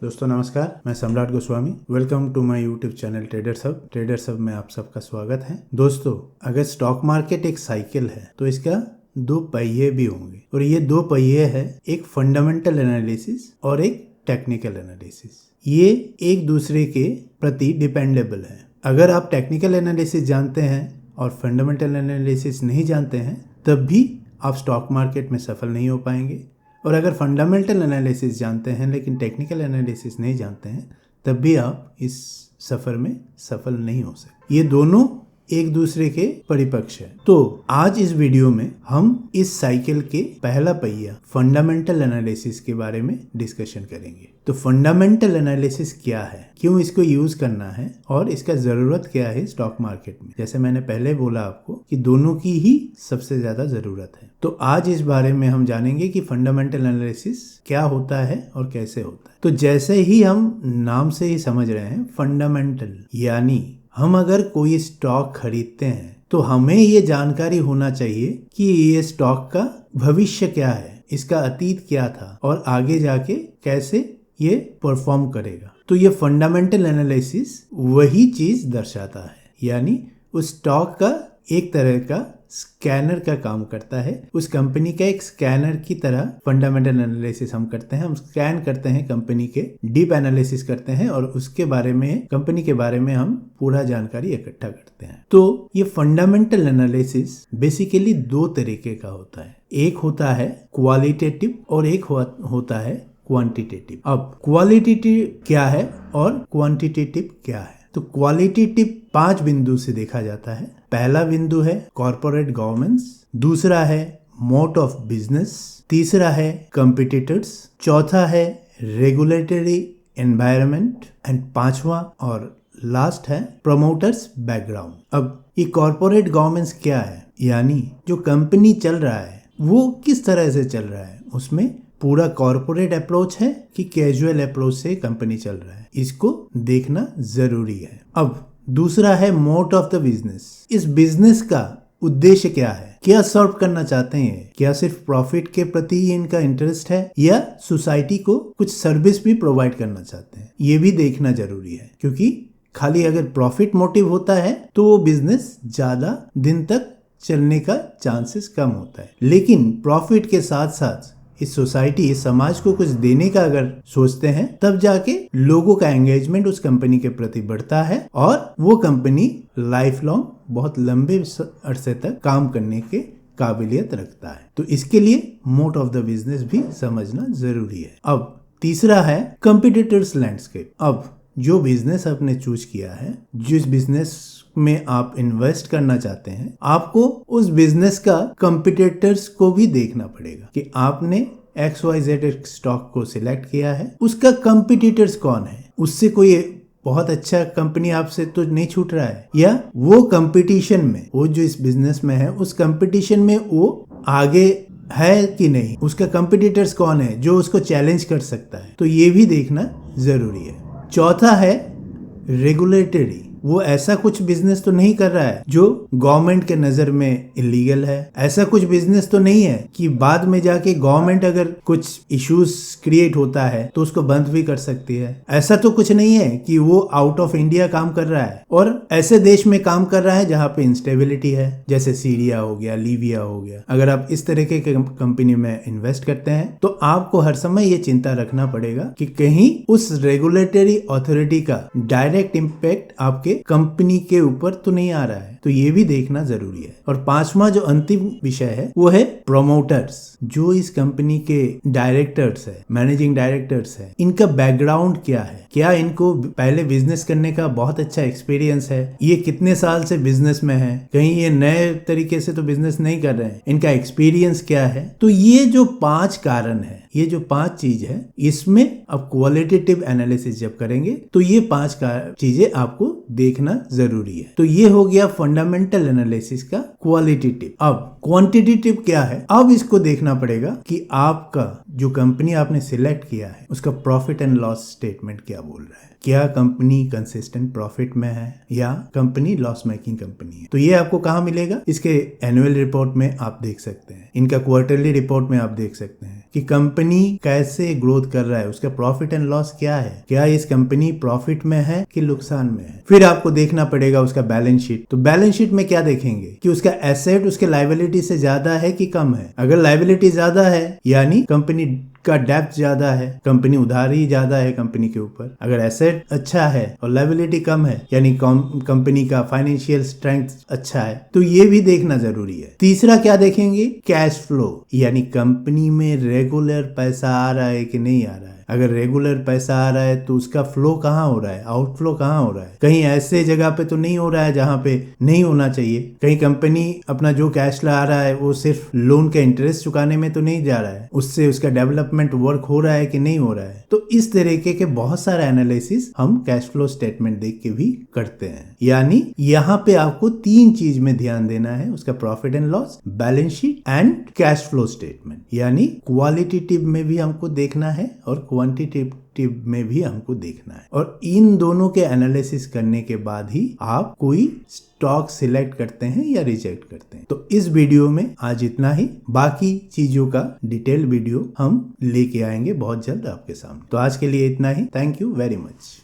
दोस्तों नमस्कार, मैं Samrat Goswami. Welcome to my YouTube channel traders hub. Traders hub में आप सबका स्वागत है। दोस्तों, अगर स्टॉक मार्केट एक साइकिल है तो इसका दो पहिए भी होंगे, और ये दो पहिए है एक फंडामेंटल एनालिसिस और एक टेक्निकल एनालिसिस। ये एक दूसरे के प्रति डिपेंडेबल है। अगर आप टेक्निकल एनालिसिस जानते हैं और फंडामेंटल एनालिसिस नहीं जानते हैं, तब भी आप स्टॉक मार्केट में सफल नहीं हो पाएंगे। और अगर फंडामेंटल एनालिसिस जानते हैं लेकिन टेक्निकल एनालिसिस नहीं जानते हैं, तब भी आप इस सफ़र में सफल नहीं हो सकते। ये दोनों एक दूसरे के परिपक्ष है। तो आज इस वीडियो में हम इस साइकिल के पहला पहिया फंडामेंटल एनालिसिस के बारे में डिस्कशन करेंगे। तो फंडामेंटल एनालिसिस क्या है, क्यों इसको यूज करना है और इसका जरूरत क्या है स्टॉक मार्केट में। जैसे मैंने पहले बोला आपको कि दोनों की ही सबसे ज्यादा जरूरत है। तो आज इस बारे में हम जानेंगे कि फंडामेंटल एनालिसिस क्या होता है और कैसे होता है। तो जैसे ही हम नाम से ही समझ रहे हैं, फंडामेंटल यानी हम अगर कोई स्टॉक खरीदते हैं तो हमें ये जानकारी होना चाहिए कि ये स्टॉक का भविष्य क्या है, इसका अतीत क्या था और आगे जाके कैसे ये परफॉर्म करेगा। तो ये फंडामेंटल एनालिसिस वही चीज दर्शाता है, यानी उस स्टॉक का एक तरह का स्कैनर का काम करता है। उस कंपनी का एक स्कैनर की तरह फंडामेंटल एनालिसिस हम करते हैं। हम स्कैन करते हैं कंपनी के, डीप एनालिसिस करते हैं और उसके बारे में, कंपनी के बारे में हम पूरा जानकारी इकट्ठा करते हैं। तो ये फंडामेंटल एनालिसिस बेसिकली दो तरीके का होता है। एक होता है क्वालिटेटिव और एक होता है क्वांटिटेटिव। अब क्वालिटेटिव क्या है और क्वांटिटेटिव क्या है? तो क्वालिटेटिव 5 बिंदु से देखा जाता है। पहला बिंदु है कॉर्पोरेट गवर्नेंस, दूसरा है मोड ऑफ बिजनेस, तीसरा है कंपटीटर्स, चौथा है रेगुलेटरी एनवायरनमेंट एंड पांचवा और लास्ट है प्रमोटर्स बैकग्राउंड। अब ये कॉर्पोरेट गवर्नेंस क्या है, यानी जो कंपनी चल रहा है वो किस तरह से चल रहा है, उसमें पूरा कॉर्पोरेट अप्रोच है कि कैजुअल अप्रोच से कंपनी चल रहा है, इसको देखना जरूरी है। अब दूसरा है मोड ऑफ द बिजनेस। इस बिजनेस का उद्देश्य क्या है, क्या सर्व करना चाहते हैं, क्या सिर्फ प्रॉफिट के प्रति ही इनका इंटरेस्ट है या सोसाइटी को कुछ सर्विस भी प्रोवाइड करना चाहते हैं, ये भी देखना जरूरी है। क्योंकि खाली अगर प्रॉफिट मोटिव होता है तो वो बिजनेस ज्यादा दिन तक चलने का चांसेस कम होता है। लेकिन प्रॉफिट के साथ साथ इस सोसाइटी, इस समाज को कुछ देने का अगर सोचते हैं, तब जाके लोगों का एंगेजमेंट उस कंपनी के प्रति बढ़ता है और वो कंपनी लाइफ लॉन्ग, बहुत लंबे अरसे तक काम करने के काबिलियत रखता है। तो इसके लिए मोड ऑफ द बिजनेस भी समझना जरूरी है। अब तीसरा है कंपटीटर्स लैंडस्केप। अब जो बिजनेस आपने चूज किया है, जिस बिजनेस में आप इन्वेस्ट करना चाहते हैं, आपको उस बिजनेस का कंपटीटर्स को भी देखना पड़ेगा कि आपने XYZ स्टॉक को सिलेक्ट किया है, उसका कंपटीटर्स कौन है। उससे कोई बहुत अच्छा कंपनी आपसे तो नहीं छूट रहा है, या वो कंपटीशन में, वो जो इस बिजनेस में है उस कंपटीशन में वो आगे है कि नहीं, उसका कंपटीटर्स कौन है जो उसको चैलेंज कर सकता है। तो ये भी देखना जरूरी है। चौथा है रेगुलेटरी। वो ऐसा कुछ बिजनेस तो नहीं कर रहा है जो गवर्नमेंट के नजर में इलीगल है। ऐसा कुछ बिजनेस तो नहीं है कि बाद में जाके गवर्नमेंट अगर कुछ इश्यूज क्रिएट होता है तो उसको बंद भी कर सकती है। ऐसा तो कुछ नहीं है कि वो आउट ऑफ इंडिया काम कर रहा है और ऐसे देश में काम कर रहा है जहाँ पे इंस्टेबिलिटी है, जैसे सीरिया हो गया, लीबिया हो गया। अगर आप इस तरह के कंपनी में इन्वेस्ट करते हैं तो आपको हर समय ये चिंता रखना पड़ेगा कि कहीं उस रेगुलेटरी अथॉरिटी का डायरेक्ट इम्पैक्ट आपके कंपनी के ऊपर तो नहीं आ रहा है। तो ये भी देखना जरूरी है। और पांचवा जो अंतिम विषय है वो है प्रमोटर्स। जो इस कंपनी के डायरेक्टर्स है, मैनेजिंग डायरेक्टर्स है, इनका बैकग्राउंड क्या है, क्या इनको पहले बिजनेस करने का बहुत अच्छा एक्सपीरियंस है, ये कितने साल से बिजनेस में है, कहीं ये नए तरीके से तो बिजनेस नहीं कर रहे हैं, इनका एक्सपीरियंस क्या है। तो ये जो 5 कारण है, ये जो 5 चीज है, इसमें अब क्वालिटेटिव एनालिसिस जब करेंगे तो ये 5 चीजें आपको देखना जरूरी है। तो ये हो गया फंडामेंटल एनालिसिस का क्वालिटेटिव। अब क्वांटिटेटिव क्या है, अब इसको देखना पड़ेगा कि आपका जो कंपनी आपने सिलेक्ट किया है उसका प्रॉफिट एंड लॉस स्टेटमेंट क्या बोल रहा है। क्या कंपनी कंसिस्टेंट प्रॉफिट में है या कंपनी लॉस मेकिंग कंपनी है। तो ये आपको कहाँ मिलेगा, इसके एनुअल रिपोर्ट में आप देख सकते हैं, इनका क्वार्टरली रिपोर्ट में आप देख सकते हैं कि कंपनी कैसे ग्रोथ कर रहा है, उसका प्रॉफिट एंड लॉस क्या है, क्या इस कंपनी प्रॉफिट में है कि नुकसान में है। फिर आपको देखना पड़ेगा उसका बैलेंस शीट। तो बैलेंस शीट में क्या देखेंगे कि उसका एसेट उसके लायबिलिटी से ज्यादा है कि कम है। अगर लायबिलिटी ज्यादा है यानी कंपनी का डेप्थ ज्यादा है, कंपनी उधारी ज्यादा है कंपनी के ऊपर। अगर एसेट अच्छा है और लायबिलिटी कम है यानी कंपनी का फाइनेंशियल स्ट्रेंथ अच्छा है। तो ये भी देखना जरूरी है। तीसरा क्या देखेंगे, कैश फ्लो, यानी कंपनी में रेगुलर पैसा आ रहा है कि नहीं आ रहा है। अगर रेगुलर पैसा आ रहा है तो उसका फ्लो कहाँ हो रहा है, आउटफ्लो कहाँ हो रहा है। कहीं ऐसे जगह पे तो नहीं हो रहा है जहां पे नहीं होना चाहिए। कहीं कंपनी अपना जो कैश ला रहा है वो सिर्फ लोन का इंटरेस्ट चुकाने में तो नहीं जा रहा है, उससे उसका डेवलपमेंट वर्क हो रहा है कि नहीं हो रहा है। तो इस तरीके के बहुत सारे एनालिसिस हम कैश फ्लो स्टेटमेंट देख के भी करते हैं। यानी यहाँ पे आपको 3 चीज में ध्यान देना है, उसका profit and loss, balance sheet and cash flow statement. यानी क्वालिटेटिव में भी हमको देखना है और क्वांटिटेटिव में भी हमको देखना है। और इन दोनों के एनालिसिस करने के बाद ही आप कोई स्टॉक सिलेक्ट करते हैं या रिजेक्ट करते हैं। तो इस वीडियो में आज इतना ही, बाकी चीजों का डिटेल वीडियो हम लेके आएंगे बहुत जल्द आपके सामने। तो आज के लिए इतना ही। Thank you very much.